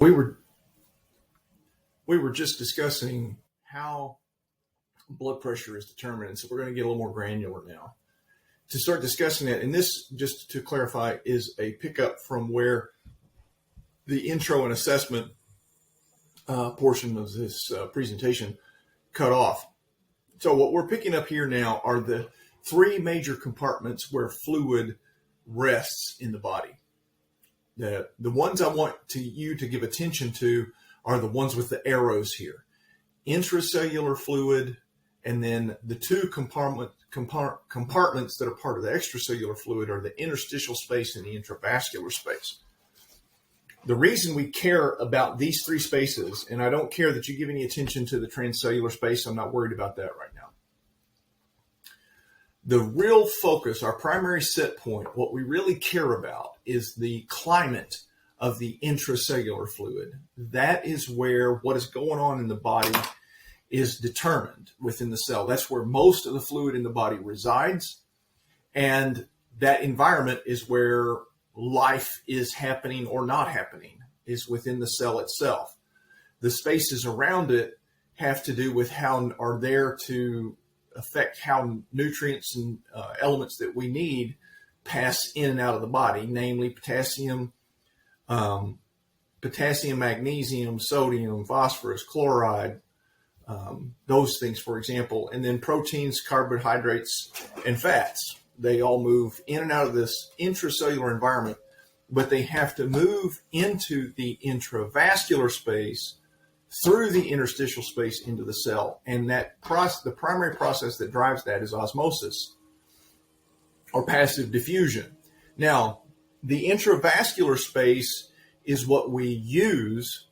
We were we were just discussing how blood pressure is determined, and so we're going to get a little more granular now to start discussing that. And this, just to clarify, is a pickup from where the intro and assessment portion of this presentation cut off. So what we're picking up here now are the three major compartments where fluid rests in the body. The ones I want you to give attention to are the ones with the arrows here. Intracellular fluid, and then the two compartments that are part of the extracellular fluid are the interstitial space and the intravascular space. The reason we care about these three spaces, and I don't care that you give any attention to the transcellular space, I'm not worried about that right now. The real focus, our primary set point, what we really care about is the climate of the intracellular fluid. That is where what is going on in the body is determined within the cell. That's where most of the fluid in the body resides. And that environment is where life is happening or not happening, is within the cell itself. The spaces around it have to do with how are there to affect how nutrients and elements that we need pass in and out of the body, namely potassium, magnesium, sodium, phosphorus, chloride, those things, for example, and then proteins, carbohydrates, and fats. They all move in and out of this intracellular environment, but they have to move into the intravascular space through the interstitial space into the cell. And that process, the primary process that drives that is osmosis or passive diffusion. Now, the intravascular space is what we use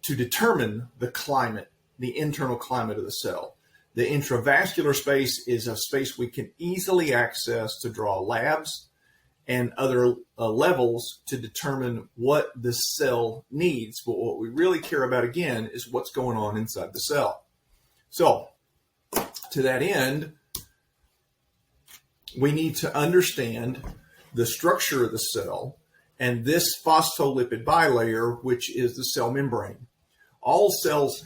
to determine the climate, the internal climate of the cell. The intravascular space is a space we can easily access to draw labs and other levels to determine what the cell needs. But what we really care about, again, is what's going on inside the cell. So, to that end, we need to understand the structure of the cell and this phospholipid bilayer, which is the cell membrane. All cells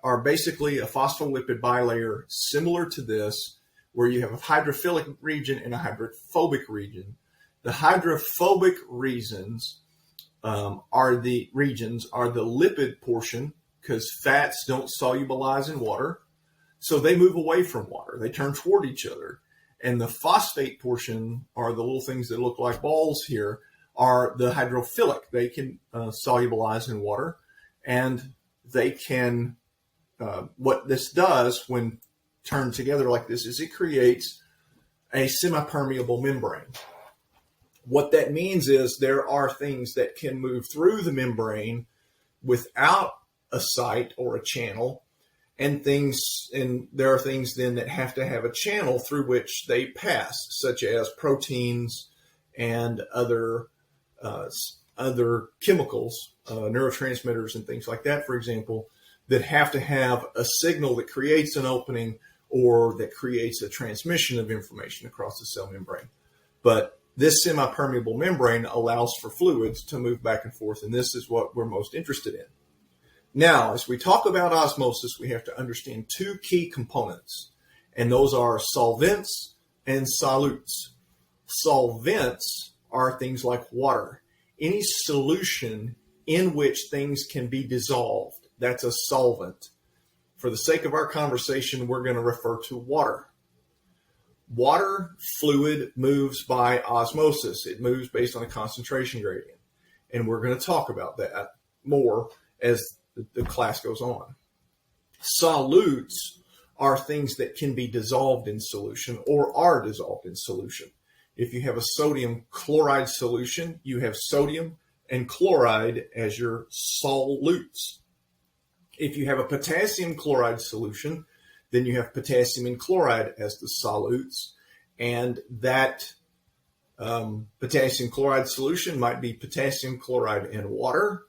are basically a phospholipid bilayer similar to this, where you have a hydrophilic region and a hydrophobic region. The hydrophobic regions are the lipid portion, because fats don't solubilize in water, so they move away from water. They turn toward each other. And the phosphate portion, are the little things that look like balls here, are the hydrophilic. They can solubilize in water, and they can, what this does when turned together like this is it creates a semi-permeable membrane. What that means is there are things that can move through the membrane without a site or a channel, and there are things then that have to have a channel through which they pass, such as proteins and other chemicals, neurotransmitters and things like that, for example, that have to have a signal that creates an opening or that creates a transmission of information across the cell membrane. But this semi-permeable membrane allows for fluids to move back and forth, and this is what we're most interested in. Now, as we talk about osmosis, we have to understand two key components, and those are solvents and solutes. Solvents are things like water. Any solution in which things can be dissolved, that's a solvent. For the sake of our conversation, we're going to refer to water. Water fluid moves by osmosis. It moves based on a concentration gradient. And we're going to talk about that more as the class goes on. Solutes are things that can be dissolved in solution or are dissolved in solution. If you have a sodium chloride solution, you have sodium and chloride as your solutes. If you have a potassium chloride solution, then you have potassium and chloride as the solutes. And that potassium chloride solution might be potassium chloride and water,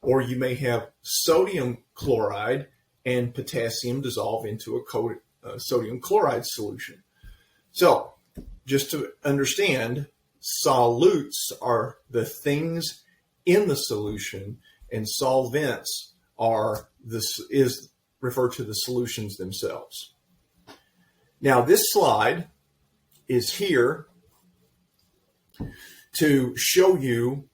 or you may have sodium chloride and potassium dissolve into a sodium chloride solution. So, just to understand, solutes are the things in the solution, and solvents is referred to the solutions themselves. Now, this slide is here to show you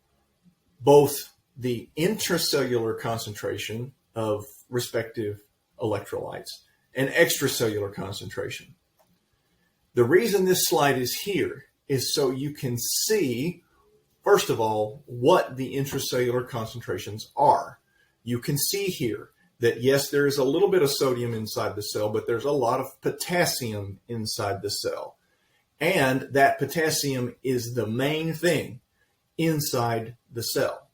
both the intracellular concentration of respective electrolytes and extracellular concentration. The reason this slide is here is so you can see, first of all, what the intracellular concentrations are. You can see here that yes, there is a little bit of sodium inside the cell, but there's a lot of potassium inside the cell. And that potassium is the main thing inside the cell.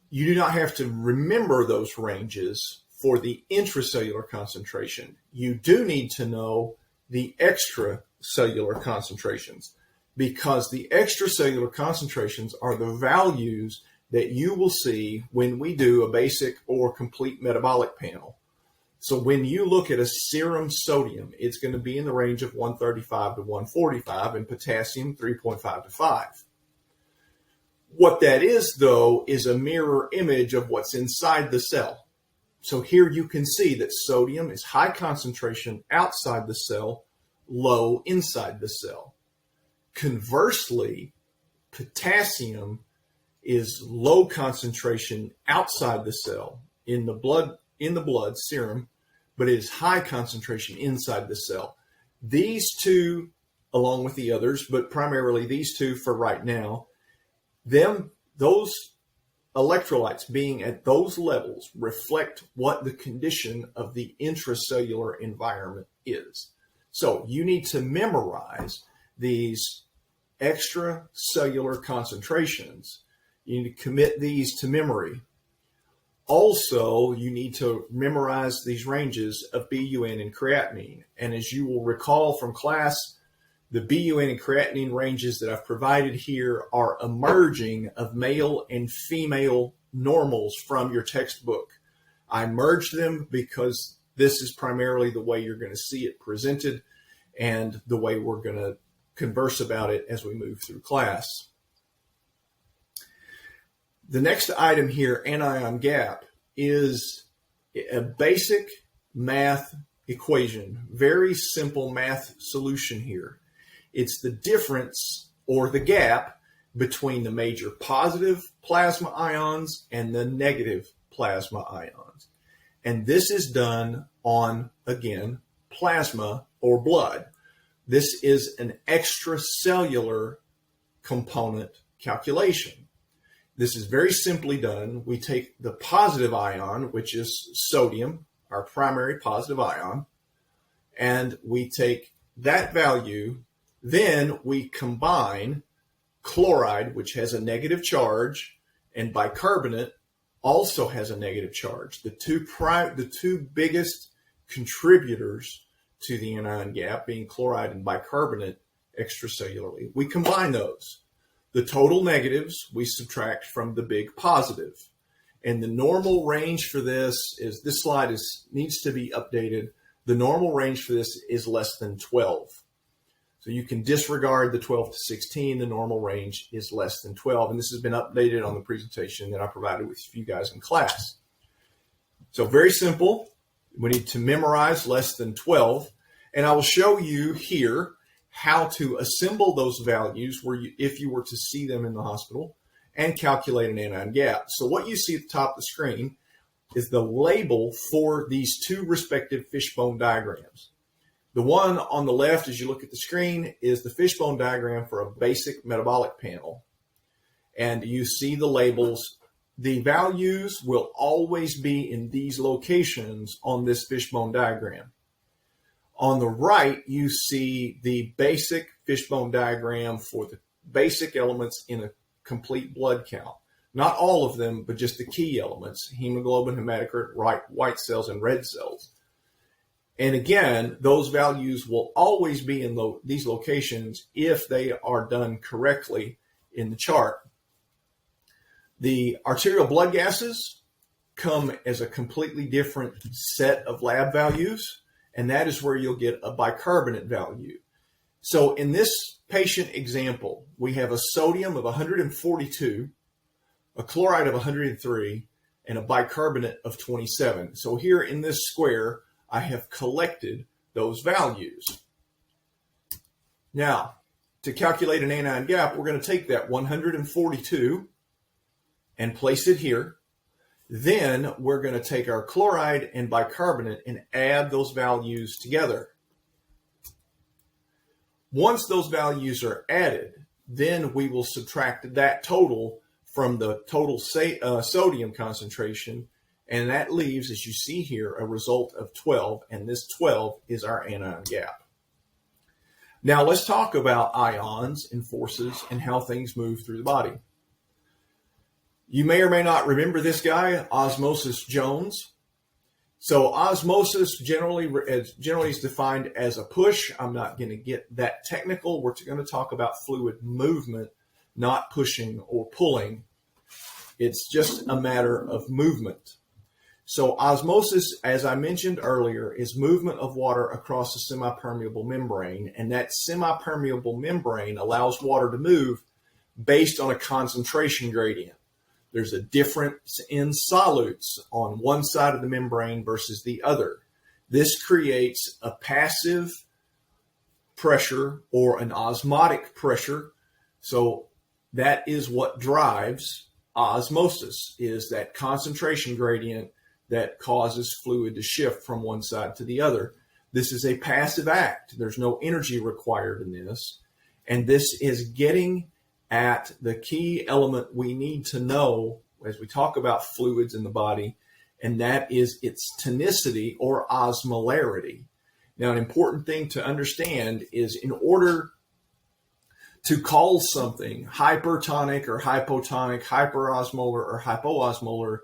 You do not have to remember those ranges for the intracellular concentration. You do need to know the extracellular concentrations, because the extracellular concentrations are the values that you will see when we do a basic or complete metabolic panel. So when you look at a serum sodium, it's going to be in the range of 135 to 145 and potassium 3.5 to 5. What that is, though, is a mirror image of what's inside the cell. So here you can see that sodium is high concentration outside the cell, low inside the cell. Conversely, potassium is low concentration outside the cell in the blood serum, but it is high concentration inside the cell. These two, along with the others, but primarily these two for right now, those electrolytes being at those levels reflect what the condition of the intracellular environment is. So you need to memorize these extracellular concentrations. You need to commit these to memory. Also, you need to memorize these ranges of BUN and creatinine. And as you will recall from class, the BUN and creatinine ranges that I've provided here are emerging of male and female normals from your textbook. I merged them because this is primarily the way you're going to see it presented and the way we're going to converse about it as we move through class. The next item here, anion gap, is a basic math equation, very simple math solution here. It's the difference or the gap between the major positive plasma ions and the negative plasma ions. And this is done on, again, plasma or blood. This is an extracellular component calculation. This is very simply done. We take the positive ion, which is sodium, our primary positive ion, and we take that value. Then we combine chloride, which has a negative charge, and bicarbonate also has a negative charge. The two biggest contributors to the anion gap being chloride and bicarbonate extracellularly. We combine those. The total negatives we subtract from the big positive. And the normal range for this is, this slide needs to be updated. The normal range for this is less than 12. So you can disregard the 12 to 16. The normal range is less than 12. And this has been updated on the presentation that I provided with you guys in class. So very simple. We need to memorize less than 12. And I will show you here how to assemble those values if you were to see them in the hospital and calculate an anion gap. So what you see at the top of the screen is the label for these two respective fishbone diagrams. The one on the left, as you look at the screen, is the fishbone diagram for a basic metabolic panel. And you see the labels. The values will always be in these locations on this fishbone diagram. On the right, you see the basic fishbone diagram for the basic elements in a complete blood count. Not all of them, but just the key elements: hemoglobin, hematocrit, white cells, and red cells. And again, those values will always be in these locations if they are done correctly in the chart. The arterial blood gases come as a completely different set of lab values, and that is where you'll get a bicarbonate value. So in this patient example, we have a sodium of 142, a chloride of 103, and a bicarbonate of 27. So here in this square, I have collected those values. Now, to calculate an anion gap, we're going to take that 142 and place it here. Then we're going to take our chloride and bicarbonate and add those values together. Once those values are added, then we will subtract that total from the total sodium concentration, and that leaves, as you see here, a result of 12, and this 12 is our anion gap. Now let's talk about ions and forces and how things move through the body. You may or may not remember this guy, Osmosis Jones. So osmosis generally is defined as a push. I'm not going to get that technical. We're going to talk about fluid movement, not pushing or pulling. It's just a matter of movement. So osmosis, as I mentioned earlier, is movement of water across a semi-permeable membrane, and that semi-permeable membrane allows water to move based on a concentration gradient. There's a difference in solutes on one side of the membrane versus the other. This creates a passive pressure or an osmotic pressure. So that is what drives osmosis, is that concentration gradient that causes fluid to shift from one side to the other. This is a passive act. There's no energy required in this. And this is getting at the key element we need to know as we talk about fluids in the body, and that is its tonicity or osmolarity. Now, an important thing to understand is in order to call something hypertonic or hypotonic, hyperosmolar or hypoosmolar,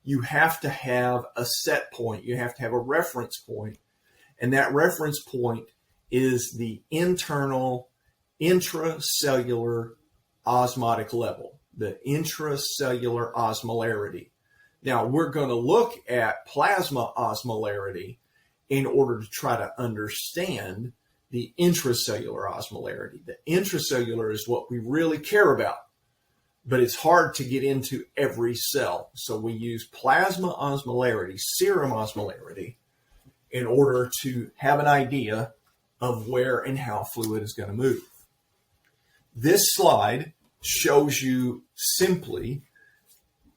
you have to have a set point. You have to have a reference point. And that reference point is the internal intracellular osmotic level, the intracellular osmolarity. Now, we're going to look at plasma osmolarity in order to try to understand the intracellular osmolarity. The intracellular is what we really care about, but it's hard to get into every cell. So we use plasma osmolarity, serum osmolarity, in order to have an idea of where and how fluid is going to move. This slide shows you simply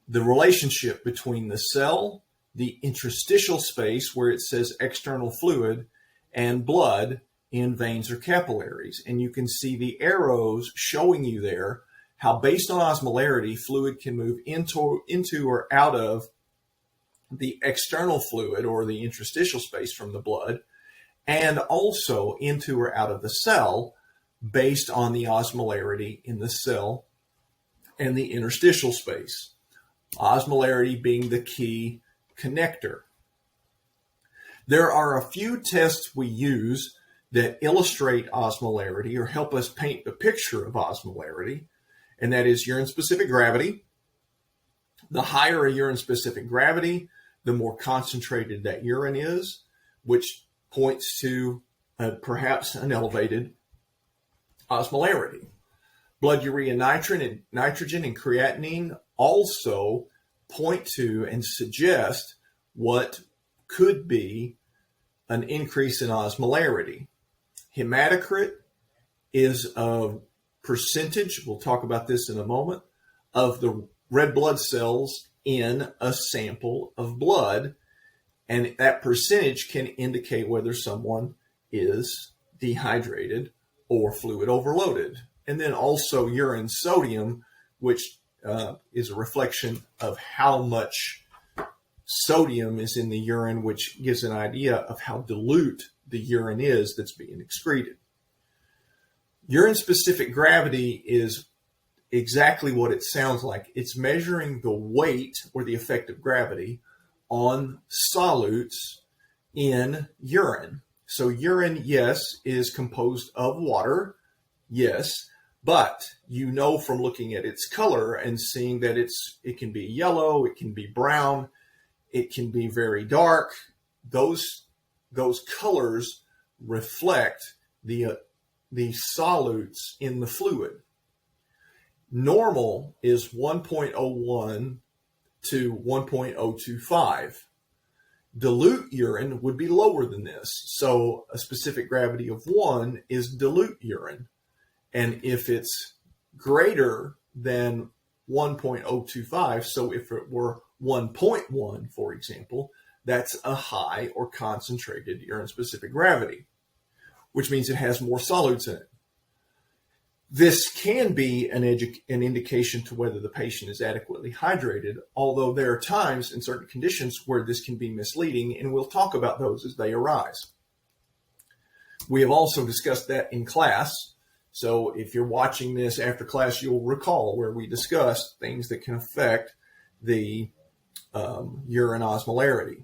the relationship between the cell, the interstitial space where it says external fluid, and blood in veins or capillaries. And you can see the arrows showing you there how, based on osmolarity, fluid can move into or out of the external fluid or the interstitial space from the blood, and also into or out of the cell based on the osmolarity in the cell and the interstitial space. Osmolarity being the key connector. There are a few tests we use that illustrate osmolarity or help us paint the picture of osmolarity, and that is urine-specific gravity. The higher a urine-specific gravity, the more concentrated that urine is, which points to perhaps an elevated osmolarity. Blood urea nitrogen and creatinine also point to and suggest what could be an increase in osmolarity. Hematocrit is a percentage, we'll talk about this in a moment, of the red blood cells in a sample of blood, and that percentage can indicate whether someone is dehydrated or fluid overloaded. And then also urine sodium, which is a reflection of how much sodium is in the urine, which gives an idea of how dilute the urine is that's being excreted. Urine-specific gravity is exactly what it sounds like. It's measuring the weight or the effect of gravity on solutes in urine. So urine, yes, is composed of water, yes, but you know from looking at its color and seeing that it can be yellow, it can be brown, it can be very dark. Those colors reflect the solutes in the fluid. Normal is 1.01 to 1.025. Dilute urine would be lower than this. So a specific gravity of 1 is dilute urine. And if it's greater than 1.025, so if it were 1.1, for example, that's a high or concentrated urine specific gravity, which means it has more solutes in it. This can be an indication to whether the patient is adequately hydrated, although there are times in certain conditions where this can be misleading, and we'll talk about those as they arise. We have also discussed that in class. So if you're watching this after class, you'll recall where we discussed things that can affect the urine osmolarity.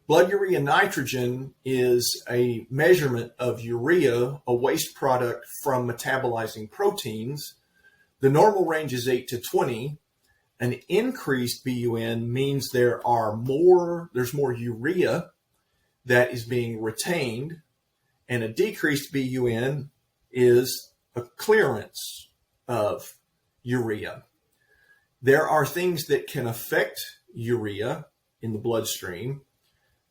Blood urea nitrogen is a measurement of urea, a waste product from metabolizing proteins. The normal range is 8 to 20. An increased BUN means there's more urea that is being retained, and a decreased BUN is a clearance of urea. There are things that can affect urea in the bloodstream.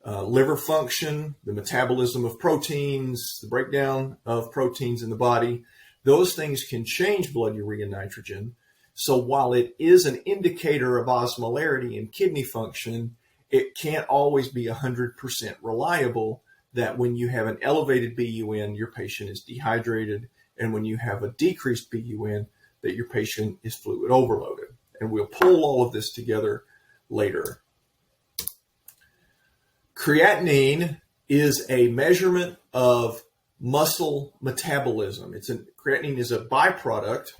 Liver function, the metabolism of proteins, the breakdown of proteins in the body, those things can change blood urea nitrogen. So while it is an indicator of osmolarity and kidney function, it can't always be 100% reliable that when you have an elevated BUN, your patient is dehydrated, and when you have a decreased BUN, that your patient is fluid overloaded. And we'll pull all of this together later. Creatinine is a measurement of muscle metabolism. Creatinine is a byproduct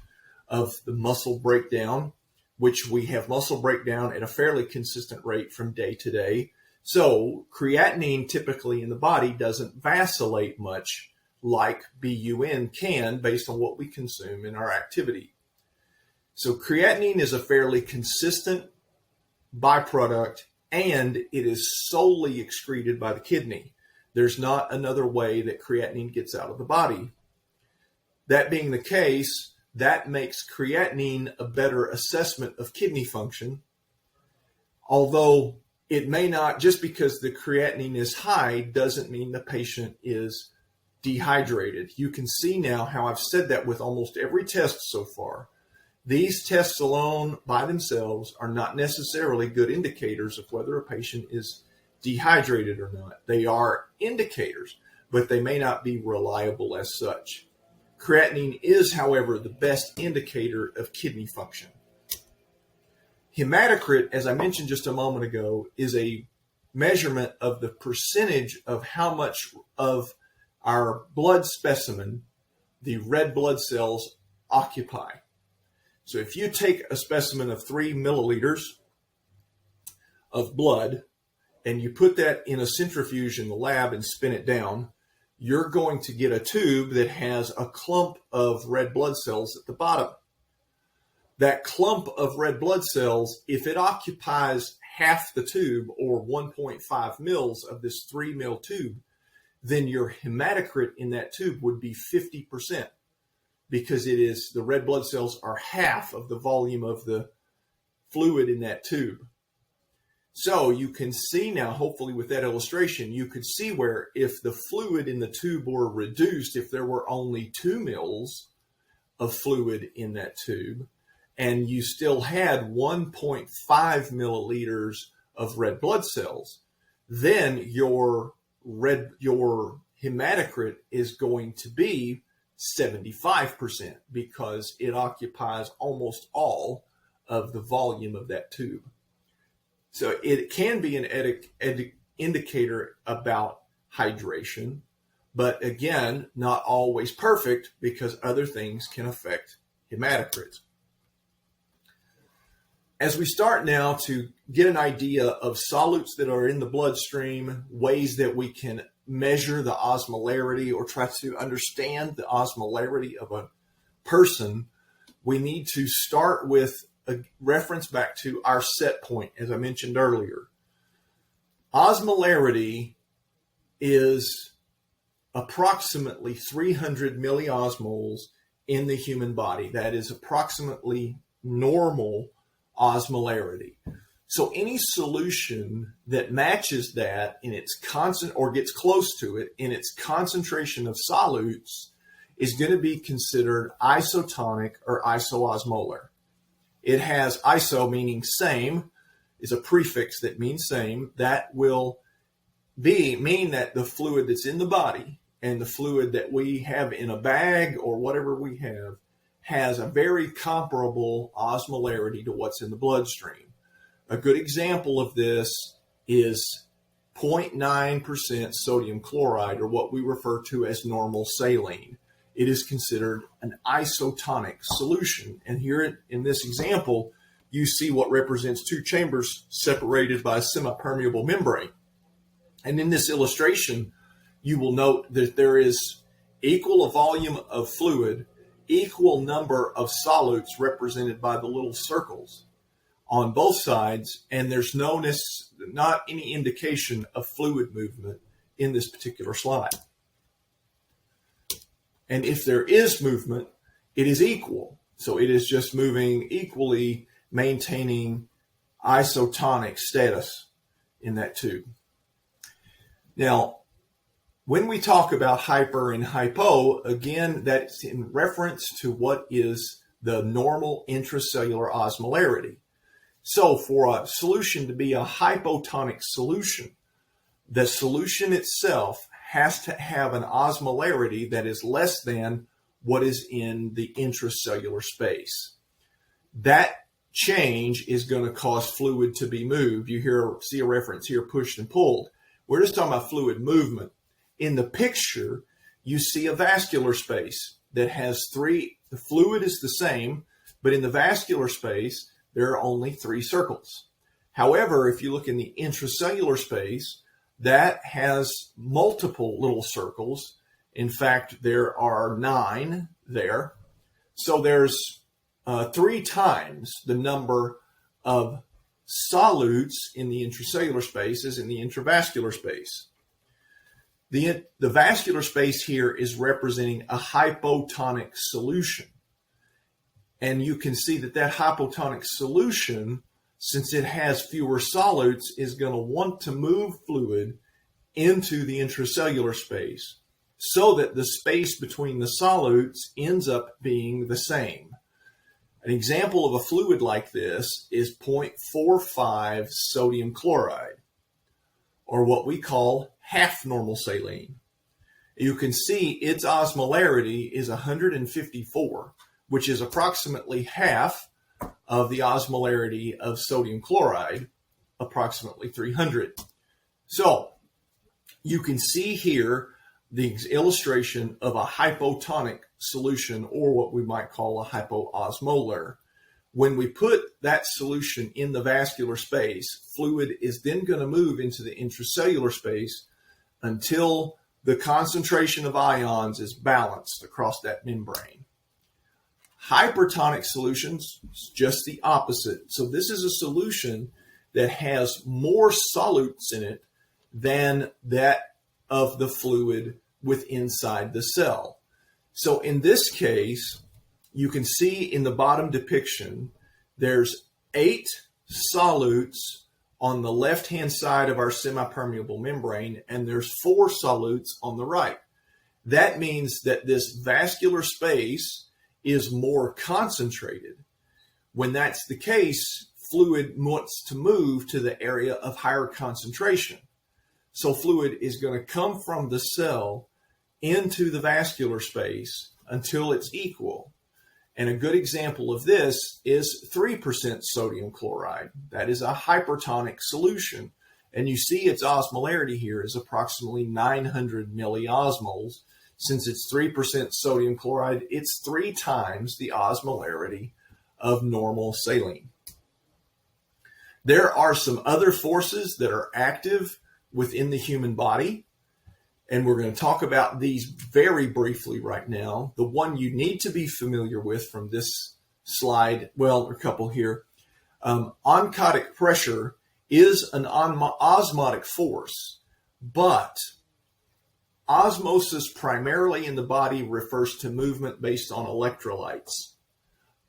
of the muscle breakdown, which we have muscle breakdown at a fairly consistent rate from day to day. So creatinine typically in the body doesn't vacillate much like BUN can based on what we consume in our activity. So creatinine is a fairly consistent byproduct, and it is solely excreted by the kidney. There's not another way that creatinine gets out of the body. That being the case, that makes creatinine a better assessment of kidney function, although it may not, just because the creatinine is high doesn't mean the patient is dehydrated. You can see now how I've said that with almost every test so far. These tests alone by themselves are not necessarily good indicators of whether a patient is dehydrated or not. They are indicators, but they may not be reliable as such. Creatinine is, however, the best indicator of kidney function. Hematocrit, as I mentioned just a moment ago, is a measurement of the percentage of how much of our blood specimen the red blood cells occupy. So if you take a specimen of 3 milliliters of blood and you put that in a centrifuge in the lab and spin it down, you're going to get a tube that has a clump of red blood cells at the bottom. That clump of red blood cells, if it occupies half the tube or 1.5 mils of this 3 mil tube, then your hematocrit in that tube would be 50%. Because the red blood cells are half of the volume of the fluid in that tube. So you can see now, hopefully with that illustration, you could see where if the fluid in the tube were reduced, if there were only 2 mils of fluid in that tube, and you still had 1.5 milliliters of red blood cells, then your hematocrit is going to be 75% because it occupies almost all of the volume of that tube. So it can be an indicator about hydration, but again, not always perfect because other things can affect hematocrit. As we start now to get an idea of solutes that are in the bloodstream, ways that we can measure the osmolarity or try to understand the osmolarity of a person, we need to start with a reference back to our set point, as I mentioned earlier. Osmolarity is approximately 300 milliosmoles in the human body. That is approximately normal osmolarity. So any solution that matches that in its constant or gets close to it in its concentration of solutes is going to be considered isotonic or isoosmolar. It has iso meaning same, is a prefix that means same. That will mean that the fluid that's in the body and the fluid that we have in a bag or whatever we have has a very comparable osmolarity to what's in the bloodstream. A good example of this is 0.9% sodium chloride, or what we refer to as normal saline. It is considered an isotonic solution. And here in this example, you see what represents two chambers separated by a semi-permeable membrane. And in this illustration, you will note that there is equal a volume of fluid, equal number of solutes represented by the little circles on both sides, and there's not any indication of fluid movement in this particular slide. And if there is movement, it is equal. So it is just moving equally, maintaining isotonic status in that tube. Now, when we talk about hyper and hypo, again, that's in reference to what is the normal intracellular osmolarity. So for a solution to be a hypotonic solution, the solution itself has to have an osmolarity that is less than what is in the intracellular space. That change is going to cause fluid to be moved. You see a reference here, pushed and pulled. We're just talking about fluid movement. In the picture, you see a vascular space that has the fluid is the same, but in the vascular space, there are only 3 circles. However, if you look in the intracellular space, that has multiple little circles. In fact, there are 9 there. So there's 3 times the number of solutes in the intracellular space as in the intravascular space. The vascular space here is representing a hypotonic solution. And you can see that that hypotonic solution, since it has fewer solutes, is going to want to move fluid into the intracellular space so that the space between the solutes ends up being the same. An example of a fluid like this is 0.45 sodium chloride, or what we call half normal saline. You can see its osmolarity is 154, which is approximately half of the osmolarity of sodium chloride, approximately 300. So you can see here the illustration of a hypotonic solution, or what we might call a hypoosmolar. When we put that solution in the vascular space, fluid is then going to move into the intracellular space until the concentration of ions is balanced across that membrane. Hypertonic solutions, just the opposite. So this is a solution that has more solutes in it than that of the fluid inside the cell. So in this case, you can see in the bottom depiction, there's 8 solutes on the left-hand side of our semi-permeable membrane, and there's 4 solutes on the right. That means that this vascular space is more concentrated. When that's the case, fluid wants to move to the area of higher concentration. So fluid is going to come from the cell into the vascular space until it's equal. And a good example of this is 3% sodium chloride. That is a hypertonic solution. And you see its osmolarity here is approximately 900 milliosmoles. Since it's 3% sodium chloride, it's 3 times the osmolarity of normal saline. There are some other forces that are active within the human body, and we're going to talk about these very briefly right now. The one you need to be familiar with from this slide, well, a couple here. Oncotic pressure is an osmotic force, but Osmosis primarily in the body refers to movement based on electrolytes.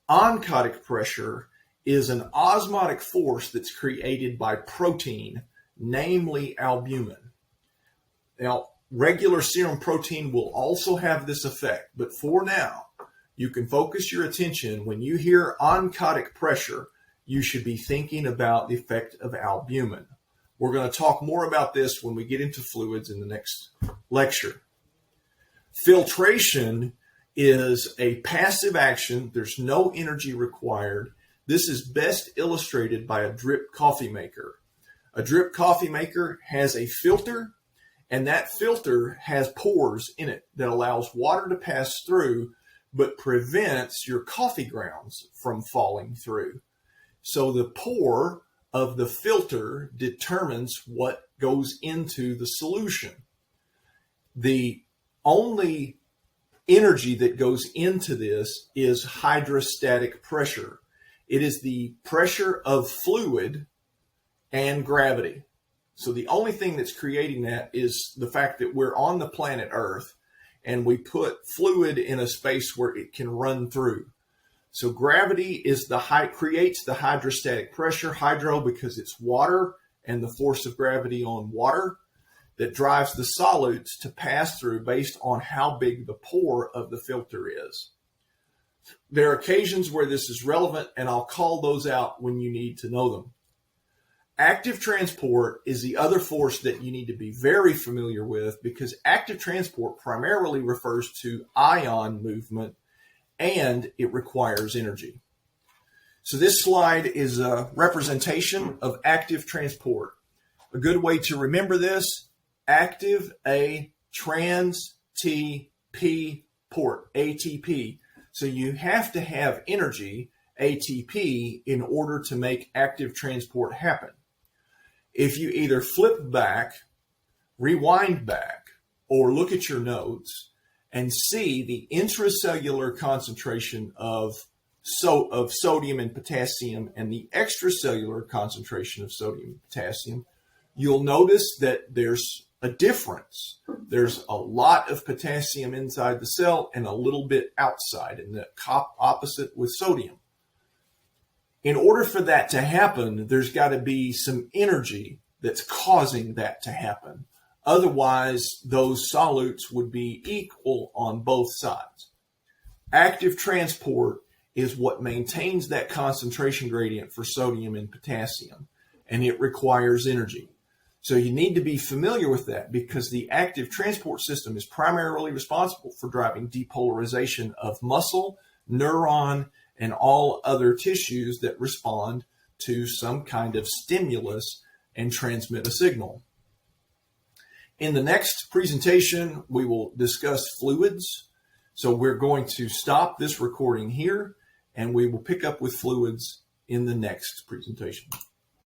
Oncotic pressure is an osmotic force that's created by protein, namely albumin. Now, regular serum protein will also have this effect, but for now, you can focus your attention. When you hear oncotic pressure, you should be thinking about the effect of albumin. We're going to talk more about this when we get into fluids in the next lecture. Filtration is a passive action. There's no energy required. This is best illustrated by a drip coffee maker. A drip coffee maker has a filter, and that filter has pores in it that allows water to pass through, but prevents your coffee grounds from falling through. So the pore of the filter determines what goes into the solution. The only energy that goes into this is hydrostatic pressure. It is the pressure of fluid and gravity. So the only thing that's creating that is the fact that we're on the planet Earth and we put fluid in a space where it can run through. So gravity is creates the hydrostatic pressure, hydro because it's water and the force of gravity on water that drives the solutes to pass through based on how big the pore of the filter is. There are occasions where this is relevant, and I'll call those out when you need to know them. Active transport is the other force that you need to be very familiar with, because active transport primarily refers to ion movement and it requires energy. So this slide is a representation of active transport. A good way to remember this: active A, trans T, P, port, ATP. So you have to have energy, ATP, in order to make active transport happen. If you either flip back, rewind back, or look at your notes and see the intracellular concentration of sodium and potassium and the extracellular concentration of sodium and potassium, you'll notice that there's a difference. There's a lot of potassium inside the cell and a little bit outside, and the opposite with sodium. In order for that to happen, there's got to be some energy that's causing that to happen. Otherwise, those solutes would be equal on both sides. Active transport is what maintains that concentration gradient for sodium and potassium, and it requires energy. So you need to be familiar with that, because the active transport system is primarily responsible for driving depolarization of muscle, neuron, and all other tissues that respond to some kind of stimulus and transmit a signal. In the next presentation, we will discuss fluids. So we're going to stop this recording here, and we will pick up with fluids in the next presentation.